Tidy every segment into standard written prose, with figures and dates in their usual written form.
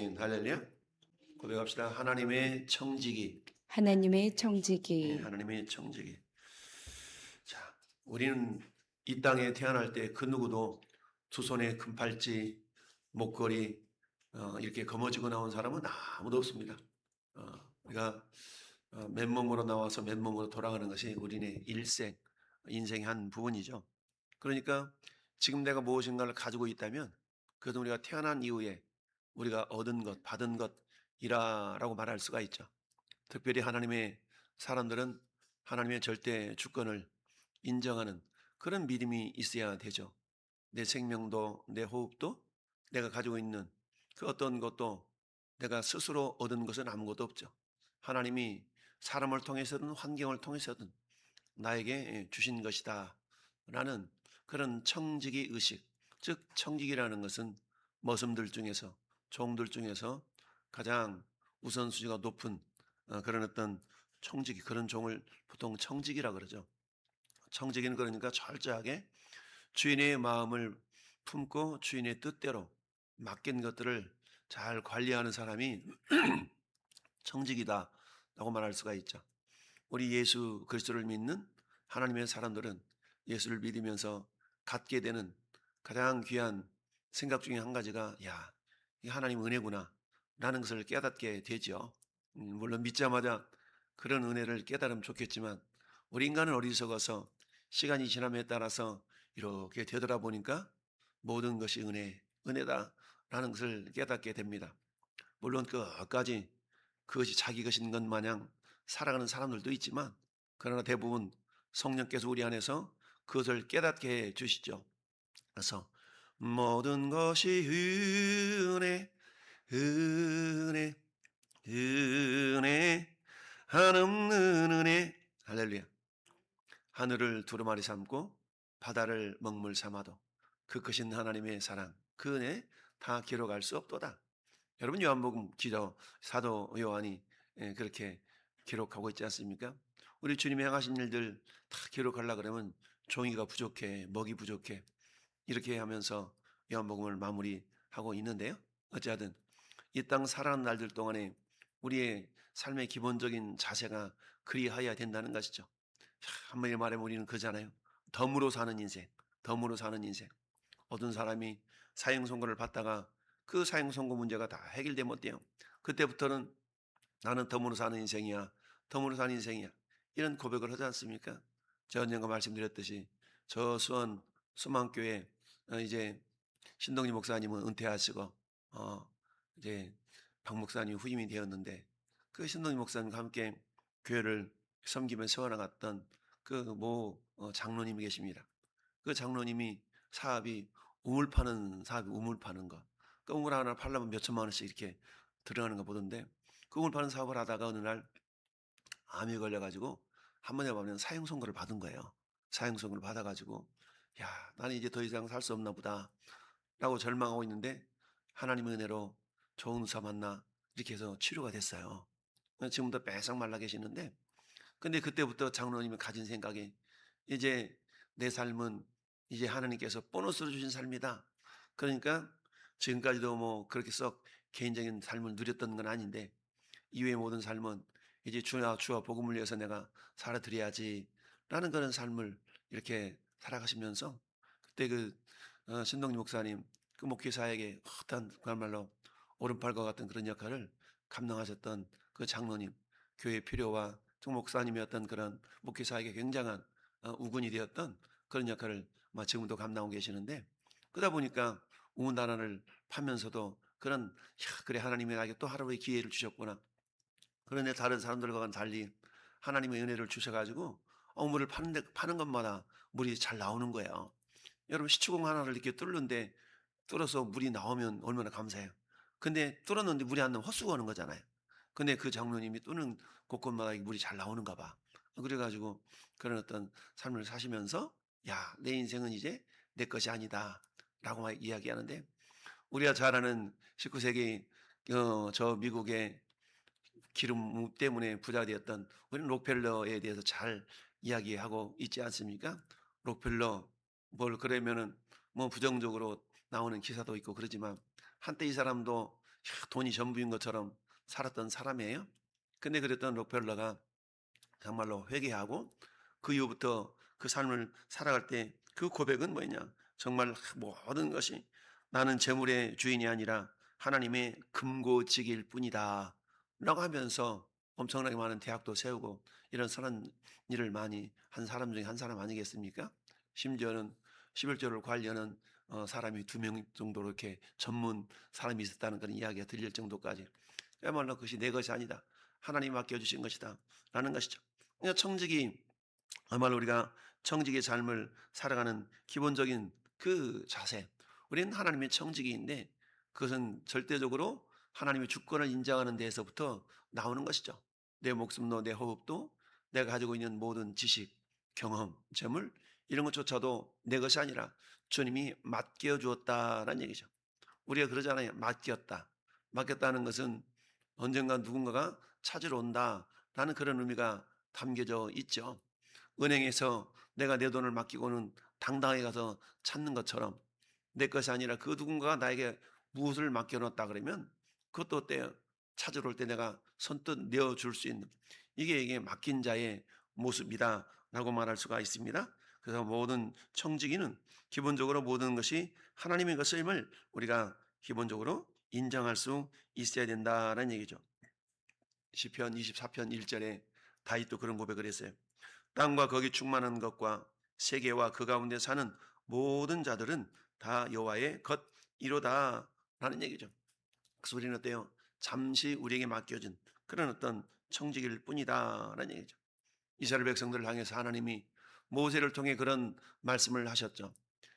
아멘. 할렐루야. 고백합시다. 하나님의 청지기. 하나님의 청지기. 하나님의 청지기. 자, 우리는 이 땅에 태어날 때 그 누구도 두 손에 금 팔찌, 목걸이 이렇게 거머쥐고 나온 사람은 아무도 없습니다. 우리가 맨몸으로 나와서 맨몸으로 돌아가는 것이 우리의 일생, 인생의 한 부분이죠. 그러니까 지금 내가 무엇인가를 가지고 있다면 그것은 우리가 태어난 이후에 우리가 얻은 것, 받은 것이라고 말할 수가 있죠. 특별히 하나님의 사람들은 하나님의 절대 주권을 인정하는 그런 믿음이 있어야 되죠. 내 생명도 내 호흡도 내가 가지고 있는 그 어떤 것도 내가 스스로 얻은 것은 아무것도 없죠. 하나님이 사람을 통해서든 환경을 통해서든 나에게 주신 것이다 라는 그런 청지기 의식, 즉 청지기라는 것은 머슴들 중에서, 종들 중에서 가장 우선순위가 높은 그런 어떤 청지기, 그런 종을 보통 청지기라 그러죠. 청지기는 그러니까 철저하게 주인의 마음을 품고 주인의 뜻대로 맡긴 것들을 잘 관리하는 사람이 청지기다라고 말할 수가 있죠. 우리 예수 그리스도를 믿는 하나님의 사람들은 예수를 믿으면서 갖게 되는 가장 귀한 생각 중에 한 가지가 야, 이 하나님 은혜구나 라는 것을 깨닫게 되죠. 물론 믿자마자 그런 은혜를 깨달으면 좋겠지만 우리 인간은 어리석어서 시간이 지남에 따라서 이렇게 되돌아보니까 모든 것이 은혜다라는 것을 깨닫게 됩니다. 물론 끝까지 그것이 자기 것인 것 마냥 살아가는 사람들도 있지만 그러나 대부분 성령께서 우리 안에서 그것을 깨닫게 해 주시죠. 그래서 모든 것이 은혜, 은혜, 한없는 은혜. 할렐루야. 하늘을 두루마리 삼고 바다를 먹물 삼아도 그 크신 하나님의 사랑, 그 은혜 다 기록할 수 없도다. 여러분 요한복음 기도 사도 요한이 그렇게 기록하고 있지 않습니까? 우리 주님이 행하신 일들 다 기록하려고 그러면 종이가 부족해, 먹이 부족해 이렇게 하면서 요한복음을 마무리하고 있는데요. 어찌하든 이 땅 살아가는 날들 동안에 우리의 삶의 기본적인 자세가 그리하여야 된다는 것이죠. 한마디로 말하면 우리는 그잖아요. 덤으로 사는 인생, 덤으로 사는 인생. 어떤 사람이 사형선고를 받다가 그 사형선고 문제가 다 해결되면 어때요? 그때부터는 나는 덤으로 사는 인생이야. 덤으로 사는 인생이야. 이런 고백을 하지 않습니까? 저 언젠가 말씀드렸듯이 저 수원 수망교회 이제 신동리 목사님은 은퇴하시고 이제 박 목사님 후임이 되었는데 그 신동리 목사님과 함께 교회를 섬기며 세워나갔던 그 모 장로님이 계십니다. 그 장로님이 사업이 우물 파는 사업이 우물 파는 거. 그 우물 하나 팔려면 몇 천만 원씩 이렇게 들어가는 거 보던데 그 우물 파는 사업을 하다가 어느 날 암이 걸려가지고 한 번에 보면 사형 선고를 받은 거예요. 사형 선고를 받아가지고 야 나는 이제 더 이상 살 수 없나 보다 라고 절망하고 있는데 하나님의 은혜로 좋은 의사 만나 이렇게 해서 치료가 됐어요. 지금도 빼싹 말라 계시는데 근데 그때부터 장로님이 가진 생각이 이제 내 삶은 이제 하나님께서 보너스로 주신 삶이다. 그러니까 지금까지도 뭐 그렇게 썩 개인적인 삶을 누렸던 건 아닌데 이후의 모든 삶은 이제 주와 복음을 위해서 내가 살아드려야지라는 그런 삶을 이렇게 살아가시면서 그때 신동리 목사님 그 목회사에게 어떤 그야말로 오른팔과 같은 그런 역할을 감당하셨던 그 장로님 교회 필요와 정 목사님의 어떤 그런 목회사에게 굉장한 우군이 되었던 그런 역할을 지금도 감당하고 계시는데 그러다 보니까 우문단화를 파면서도 그런 그래 하나님이 나에게 또 하루의 기회를 주셨구나. 그런데 다른 사람들과는 달리 하나님의 은혜를 주셔가지고 물을 파는 것마다 물이 잘 나오는 거예요. 여러분 시추공 하나를 이렇게 뚫는데 뚫어서 물이 나오면 얼마나 감사해요. 근데 뚫었는데 물이 안 나오면 헛수고하는 거잖아요. 근데 그 장로님이 뚫는 곳곳마다 물이 잘 나오는가 봐. 그래가지고 그런 어떤 삶을 사시면서 야, 내 인생은 이제 내 것이 아니다 라고 막 이야기하는데 우리가 잘 아는 19세기 저 미국의 기름 때문에 부자 되었던 우리는 록펠러에 대해서 잘 이야기하고 있지 않습니까? 록펠러 뭘 그러면은 뭐 부정적으로 나오는 기사도 있고 그러지만 한때 이 사람도 돈이 전부인 것처럼 살았던 사람이에요. 근데 그랬던 록펠러가 정말로 회개하고 그 이후부터 그 삶을 살아갈 때 그 고백은 뭐였냐? 정말 모든 것이 나는 재물의 주인이 아니라 하나님의 금고지기일 뿐이다. 라고 하면서 엄청나게 많은 대학도 세우고 이런 선한 일을 많이 한 사람 중에 한 사람 아니겠습니까? 심지어는 11조를 관리하는 사람이 2명 정도로 이렇게 전문 사람이 있었다는 그런 이야기가 들릴 정도까지 그야말로 그것이 내 것이 아니다. 하나님이 맡겨주신 것이다. 라는 것이죠. 그러니까 청직이 정말 우리가 청직의 삶을 살아가는 기본적인 그 자세. 우리는 하나님의 청직이인데 그것은 절대적으로 하나님의 주권을 인정하는 데에서부터 나오는 것이죠. 내 목숨도 내 호흡도 내가 가지고 있는 모든 지식, 경험, 재물 이런 것조차도 내 것이 아니라 주님이 맡겨 주었다라는 얘기죠. 우리가 그러잖아요. 맡겼다. 맡겼다는 것은 언젠가 누군가가 찾으러 온다라는 그런 의미가 담겨져 있죠. 은행에서 내가 내 돈을 맡기고는 당당하게 가서 찾는 것처럼 내 것이 아니라 그 누군가가 나에게 무엇을 맡겨놨다 그러면 그것도 어때요? 찾으러 올 때 내가 선뜻 내어줄 수 있는 이게 맡긴 자의 모습이다라고 말할 수가 있습니다. 그래서 모든 청지기는 기본적으로 모든 것이 하나님의 것임을 우리가 기본적으로 인정할 수 있어야 된다는 얘기죠. 시편 24편 1절에 다윗도 그런 고백을 했어요. 땅과 거기 충만한 것과 세계와 그 가운데 사는 모든 자들은 다 여호와의 것이로다라는 얘기죠. 그 소리는 어때요? 잠시 우리에게 맡겨진 그런 어떤 청직일 뿐이다라는 얘기죠. 이스라엘 백성들을 향해서 하나님이 모세를 통해 그런 말씀을 하셨죠.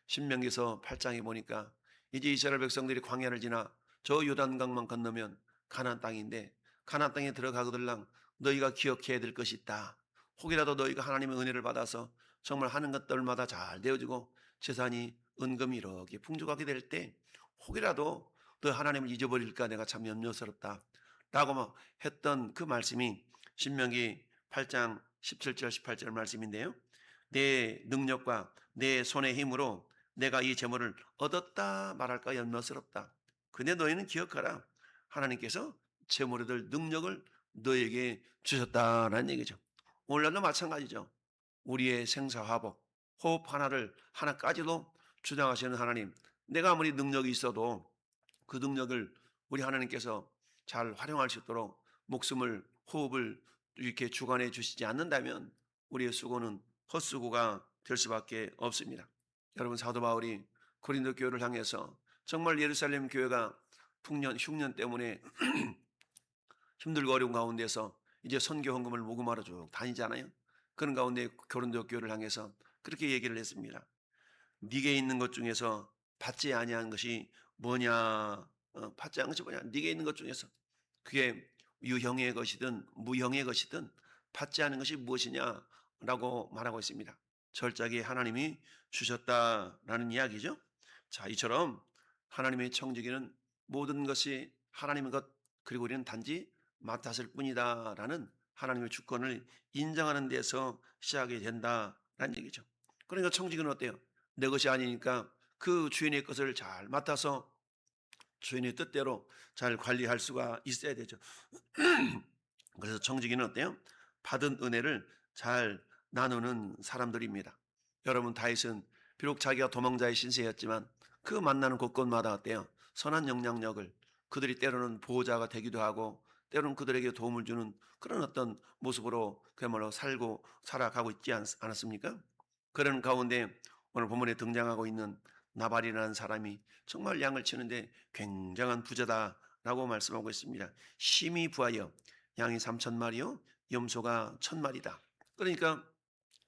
신명기서 8장에 보니까 이제 이스라엘 백성들이 광야를 지나 저 요단강만 건너면 가나안 땅인데 가나안 땅에 들어가거들랑 너희가 기억해야 될 것이 있다. 혹이라도 너희가 하나님의 은혜를 받아서 정말 하는 것들마다 잘 되어지고 재산이 은금이 이렇게 풍족하게 될 때 혹이라도 너 하나님을 잊어버릴까 내가 참 염려스럽다. 라고 막 했던 그 말씀이 신명기 8장 17절 18절 말씀인데요. 내 능력과 내 손의 힘으로 내가 이 재물을 얻었다 말할까 염려스럽다. 근데 너희는 기억하라. 하나님께서 재물을 얻을 능력을 너에게 주셨다라는 얘기죠. 오늘날도 마찬가지죠. 우리의 생사화복, 호흡 하나까지도 주장하시는 하나님. 내가 아무리 능력이 있어도 그 능력을 우리 하나님께서 잘 활용할 수 있도록 목숨을 호흡을 이렇게 주관해 주시지 않는다면 우리의 수고는 헛수고가 될 수밖에 없습니다. 여러분 사도 바울이 고린도 교회를 향해서 정말 예루살렘 교회가 흉년 때문에 힘들고 어려운 가운데서 이제 선교 헌금을 모금하러 쭉 다니잖아요. 그런 가운데 고린도 교회를 향해서 그렇게 얘기를 했습니다. 네게 있는 것 중에서 받지 아니한 것이 뭐냐? 받지 않은 것이 뭐냐? 네게 있는 것 중에서 그게 유형의 것이든 무형의 것이든 받지 않은 것이 무엇이냐라고 말하고 있습니다. 철저하게 하나님이 주셨다라는 이야기죠. 자, 이처럼 하나님의 청지기는 모든 것이 하나님의 것 그리고 우리는 단지 맡았을 뿐이다라는 하나님의 주권을 인정하는 데서 시작이 된다라는 얘기죠. 그러니까 청지기는 어때요? 내 것이 아니니까 그 주인의 것을 잘 맡아서 주인의 뜻대로 잘 관리할 수가 있어야 되죠. 그래서 청지기는 어때요? 받은 은혜를 잘 나누는 사람들입니다. 여러분 다윗은 비록 자기가 도망자의 신세였지만 그 만나는 곳곳마다 어때요? 선한 영향력을 그들이 때로는 보호자가 되기도 하고 때로는 그들에게 도움을 주는 그런 어떤 모습으로 그야말로 살고 살아가고 있지 않았습니까? 그런 가운데 오늘 본문에 등장하고 있는 나발이라는 사람이 정말 양을 치는데 굉장한 부자다라고 말씀하고 있습니다. 심히 부하여 양이 3,000마리요 염소가 1,000마리다. 그러니까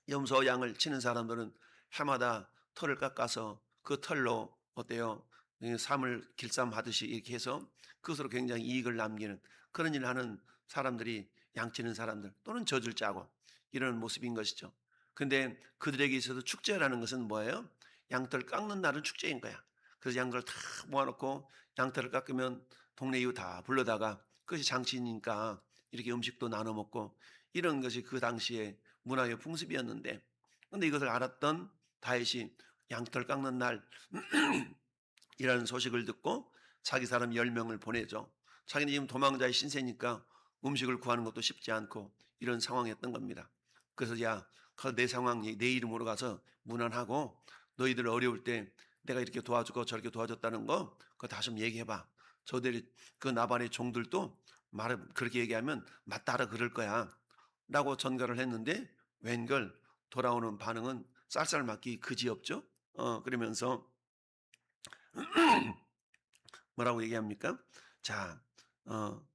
염소 양을 치는 사람들은 해마다 털을 깎아서 그 털로 어때요? 삶을 길쌈하듯이 이렇게 해서 그것으로 굉장히 이익을 남기는 그런 일을 하는 사람들이 양치는 사람들 또는 젖을 짜고 이런 모습인 것이죠. 근데 그들에게 있어서 축제라는 것은 뭐예요? 양털 깎는 날은 축제인 거야. 그래서 양털을 다 모아놓고 양털을 깎으면 동네 이웃 다 불러다가 그것이 장치니까 이렇게 음식도 나눠 먹고 이런 것이 그 당시에 문화의 풍습이었는데 근데 이것을 알았던 다윗이 양털 깎는 날 이라는 소식을 듣고 자기 사람 10명을 보내죠. 자기는 지금 도망자의 신세니까 음식을 구하는 것도 쉽지 않고 이런 상황이었던 겁니다. 그래서 야, 내 상황 내 이름으로 가서 문안하고 너희들 어려울 때 내가 이렇게 도와주고 저렇게 도와줬다는 거 그거 다시 좀 얘기해봐. 저들이 그 나발의 종들도 말을 그렇게 얘기하면 맞다라 그럴 거야. 라고 전가를 했는데 웬걸 돌아오는 반응은 쌀쌀맞기 그지없죠. 그러면서 뭐라고 얘기합니까? 자, 어,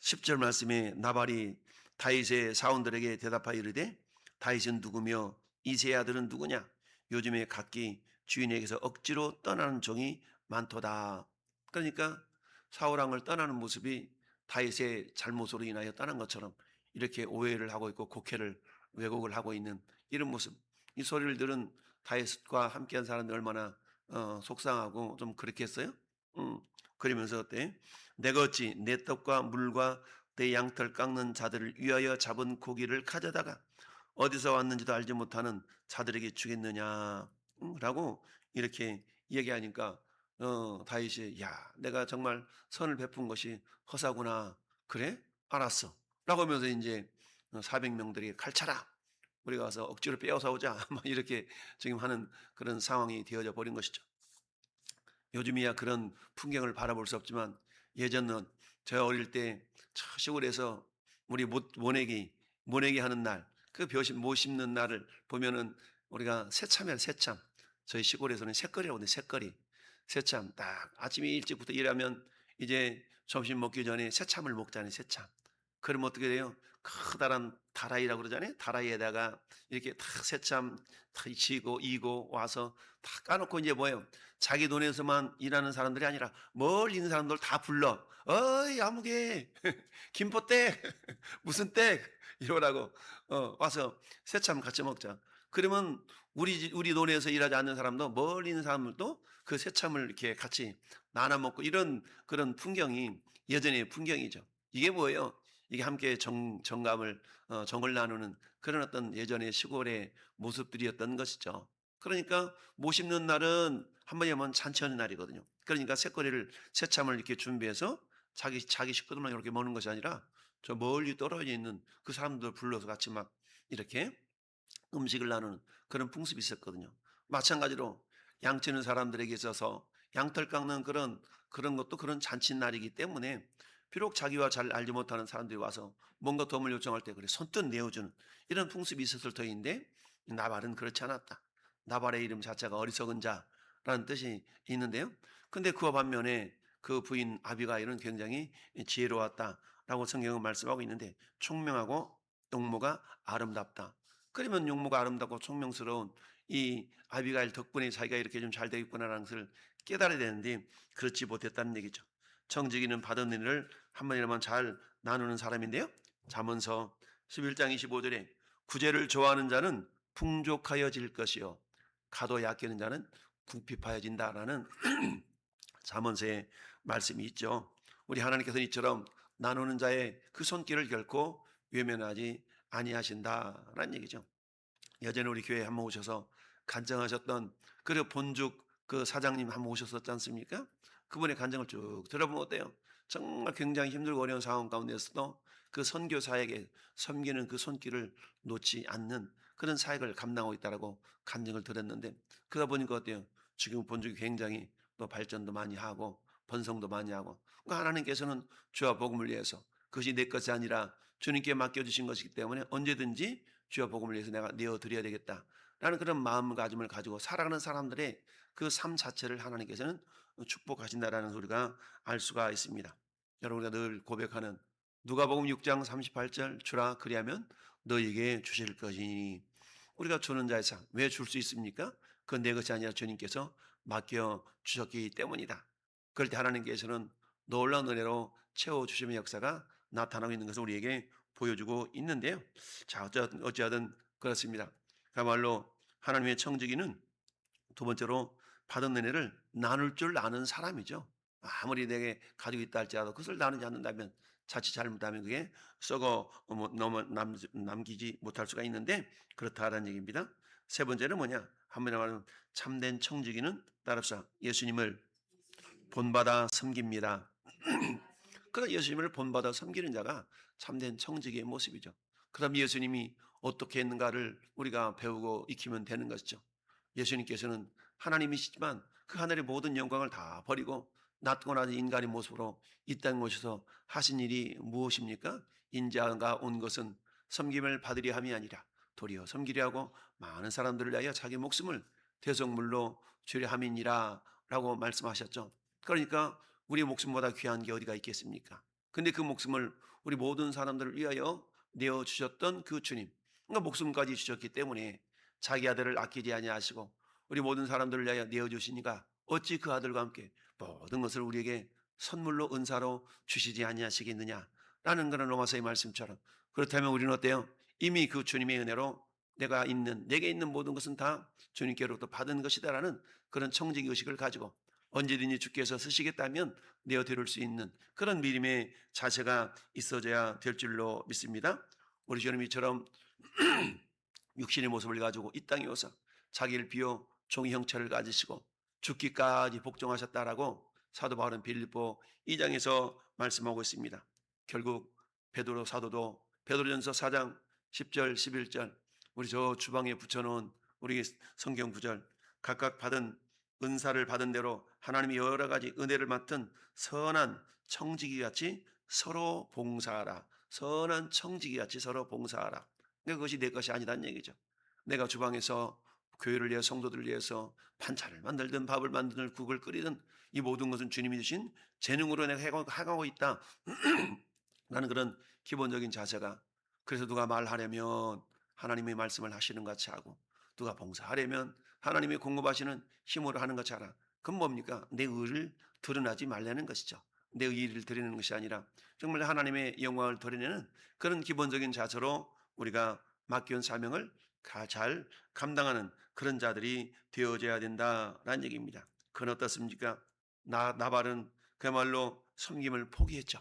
10절 말씀에 나발이 다윗의 사원들에게 대답하여 이르되 다윗은 누구며 이새의 아들은 누구냐? 요즘에 각기 주인에게서 억지로 떠나는 종이 많도다. 그러니까 사울 왕을 떠나는 모습이 다윗의 잘못으로 인하여 떠난 것처럼 이렇게 오해를 하고 있고 곡해를 왜곡을 하고 있는 이런 모습. 이 소리를 들은 다윗과 함께한 사람들 얼마나 속상하고 좀 그렇게 했어요. 그러면서 어때? 내가 어찌 내 떡과 물과 내 양털 깎는 자들을 위하여 잡은 고기를 가져다가 어디서 왔는지도 알지 못하는 자들에게 주겠느냐 라고 이렇게 얘기하니까 다윗이 야 내가 정말 선을 베푼 것이 허사구나 그래 알았어 라고 하면서 이제 400명들이 칼차라 우리가 가서 억지로 빼앗아 오자 막 이렇게 지금 하는 그런 상황이 되어져 버린 것이죠. 요즘이야 그런 풍경을 바라볼 수 없지만 예전은 저 어릴 때 저 시골에서 우리 모내기 하는 날, 그 벼심 못 심는 날을 보면은 우리가 새참이야 새참. 저희 시골에서는 새거리라고 하는데 새거리. 새참 딱 아침에 일찍부터 일하면 이제 점심 먹기 전에 새참을 먹잖아요 새참. 그러면 어떻게 돼요? 커다란 다라이라고 그러잖아요. 다라이에다가 이렇게 탁 새참 탁 지고 이고 와서 다 까놓고 이제 뭐예요? 자기 돈에서만 일하는 사람들이 아니라 멀리 있는 사람들 다 불러. 어이 아무개 김포댁 무슨 댁 이러라고 와서 새참 같이 먹자. 그러면 우리 돈에서 일하지 않는 사람도 멀리 있는 사람들도 그 새참을 이렇게 같이 나눠 먹고 이런 그런 풍경이 예전의 풍경이죠. 이게 뭐예요? 이게 함께 정감을 정을 나누는 그런 어떤 예전의 시골의 모습들이었던 것이죠. 그러니까 못 심는 날은 한 번에 하면 잔치하는 날이거든요. 그러니까 새거리를 새참을 이렇게 준비해서 자기 식구들만 이렇게 먹는 것이 아니라 저 멀리 떨어져 있는 그 사람들 불러서 같이 막 이렇게 음식을 나누는 그런 풍습이 있었거든요. 마찬가지로 양치는 사람들에게 있어서 양털 깎는 그런 것도 그런 잔칫날이기 때문에 비록 자기와 잘 알지 못하는 사람들이 와서 뭔가 도움을 요청할 때 그래 손뜻 내어주는 이런 풍습이 있었을 터인데 나발은 그렇지 않았다. 나발의 이름 자체가 어리석은 자라는 뜻이 있는데요. 근데 그와 반면에 그 부인 아비가일은 굉장히 지혜로웠다라고 성경은 말씀하고 있는데 총명하고 용모가 아름답다. 그러면 용모가 아름답고 총명스러운 이 아비가일 덕분에 자기가 이렇게 좀 잘 되겠구나라는 것을 깨달아야 되는데 그렇지 못했다는 얘기죠. 청지기는 받은 일을 한 번이라만 잘 나누는 사람인데요. 잠언서 11장 25절에 구제를 좋아하는 자는 풍족하여질 것이요 가도 약기는 자는 궁핍하여진다라는 잠언서의 말씀이 있죠. 우리 하나님께서는 이처럼 나누는 자의 그 손길을 결코 외면하지 아니하신다라는 얘기죠. 예전에 우리 교회에 한번 오셔서 간증하셨던 그 본죽 그 사장님 한번 오셨었지 않습니까? 그분의 간증을 쭉 들어보면 어때요? 정말 굉장히 힘들고 어려운 상황 가운데서도 그 선교사에게 섬기는 그 손길을 놓지 않는 그런 사역을 감당하고 있다라고 간증을 들었는데 그러다 보니까 어때요? 지금 본죽이 굉장히 또 발전도 많이 하고 번성도 많이 하고 그러니까 하나님께서는 주와 복음을 위해서 그것이 내 것이 아니라 주님께 맡겨주신 것이기 때문에 언제든지 주여 복음을 위해서 내가 내어드려야 되겠다라는 그런 마음가짐을 가지고 살아가는 사람들의 그 삶 자체를 하나님께서는 축복하신다라는 소리가 알 수가 있습니다. 여러분 우리가 늘 고백하는 누가복음 6장 38절 주라 그리하면 너에게 주실 것이니 우리가 주는 자의 상 왜 줄 수 있습니까? 그건 내 것이 아니라 주님께서 맡겨 주셨기 때문이다. 그럴 때 하나님께서는 놀라운 은혜로 채워주심의 역사가 나타나고 있는 것을 우리에게 보여주고 있는데요. 자, 어찌하든 그렇습니다. 그야말로 하나님의 청지기는 두 번째로 받은 은혜를 나눌 줄 아는 사람이죠. 아무리 내게 가지고 있다 할지라도 그것을 나누지 않는다면 자칫 잘못하면 그게 썩어 남기지 못할 수가 있는데 그렇다라는 얘기입니다. 세 번째는 뭐냐? 한번에 말하면 참된 청지기는 따라서 예수님을 본받아 섬깁니다. 그런 예수님을 본받아 섬기는 자가 참된 청지기의 모습이죠. 그다음 예수님이 어떻게 했는가를 우리가 배우고 익히면 되는 것이죠. 예수님께서는 하나님이시지만 그 하늘의 모든 영광을 다 버리고 낮고 낮은 인간의 모습으로 이 땅에 오셔서 하신 일이 무엇입니까? 인자가 온 것은 섬김을 받으려 함이 아니라 도리어 섬기려 하고 많은 사람들을 위하여 자기 목숨을 대속물로 주려 함이니라 라고 말씀하셨죠. 그러니까 우리 목숨보다 귀한 게 어디가 있겠습니까? 근데 그 목숨을 우리 모든 사람들을 위하여 내어 주셨던 그 주님, 그러니까 목숨까지 주셨기 때문에 자기 아들을 아끼지 아니하시고 우리 모든 사람들을 위하여 내어 주시니까 어찌 그 아들과 함께 모든 것을 우리에게 선물로 은사로 주시지 아니하시겠느냐라는 그런 로마서의 말씀처럼, 그렇다면 우리는 어때요? 이미 그 주님의 은혜로 내게 있는 모든 것은 다 주님께로부터 받은 것이다라는 그런 청지기 의식을 가지고 언제든지 주께서 쓰시겠다면 내어 드릴 수 있는 그런 믿음의 자세가 있어져야 될 줄로 믿습니다. 우리 주님이처럼 육신의 모습을 가지고 이 땅에 오서 자기를 비워 종의 형체를 가지시고 죽기까지 복종하셨다라고 사도 바울은 빌립보 2장에서 말씀하고 있습니다. 결국 베드로 사도도 베드로전서 4장 10절 11절, 우리 저 주방에 붙여놓은 우리 성경 구절, 각각 받은 은사를 받은 대로 하나님이 여러 가지 은혜를 맡은 선한 청지기 같이 서로 봉사하라. 선한 청지기 같이 서로 봉사하라. 그러니까 그것이 내 것이 아니란 얘기죠. 내가 주방에서 교회를 위해 성도들을 위해서 반찬을 만들든 밥을 만들든 국을 끓이든 이 모든 것은 주님이 주신 재능으로 내가 해가고 있다. 라는 그런 기본적인 자세가, 그래서 누가 말하려면 하나님의 말씀을 하시는 것 같이 하고 누가 봉사하려면 하나님이 공급하시는 힘으로 하는 것이 하라. 그건 뭡니까? 내 의를 드러나지 말라는 것이죠. 내 의를 드리는 것이 아니라 정말 하나님의 영광을 드러내는 그런 기본적인 자세로 우리가 맡겨온 사명을 잘 감당하는 그런 자들이 되어져야 된다라는 얘기입니다. 그건 어떻습니까? 나발은 그야말로 섬김을 포기했죠.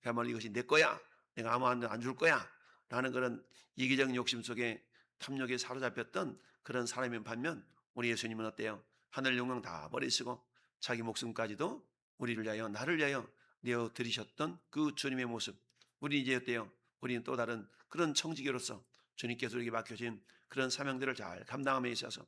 그야말로 이것이 내 거야, 내가 아무한테 안 줄 거야 라는 그런 이기적인 욕심 속에 탐욕에 사로잡혔던 그런 사람인 반면, 우리 예수님은 어때요? 하늘 영광 다 버리시고 자기 목숨까지도 우리를 위하여, 나를 위하여 내어 드리셨던 그 주님의 모습. 우리 이제 어때요? 우리는 또 다른 그런 청지기로서 주님께서 우리에게 맡겨진 그런 사명들을 잘 감당함에 있어서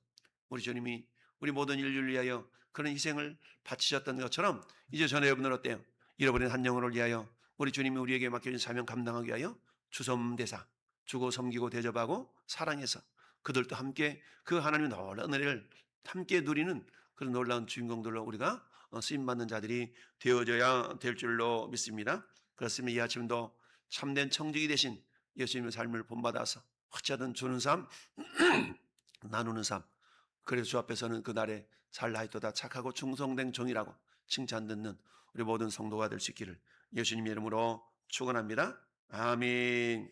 우리 주님이 우리 모든 인류를 위하여 그런 희생을 바치셨던 것처럼 이제 저는 여러분들 어때요? 잃어버린 한 영혼을 위하여 우리 주님이 우리에게 맡겨진 사명 감당하기 위하여 주섬대사, 주고 섬기고 대접하고 사랑해서 그들도 함께 그 하나님의 놀라운 은혜를 함께 누리는 그런 놀라운 주인공들로 우리가 쓰임받는 자들이 되어져야 될 줄로 믿습니다. 그렇습니다. 이 아침도 참된 청지기 되신 예수님의 삶을 본받아서 어찌하든 주는 삶, 나누는 삶, 그래서 주 앞에서는 그날에 살라이도다 착하고 충성된 종이라고 칭찬 듣는 우리 모든 성도가 될 수 있기를 예수님의 이름으로 축원합니다. 아멘.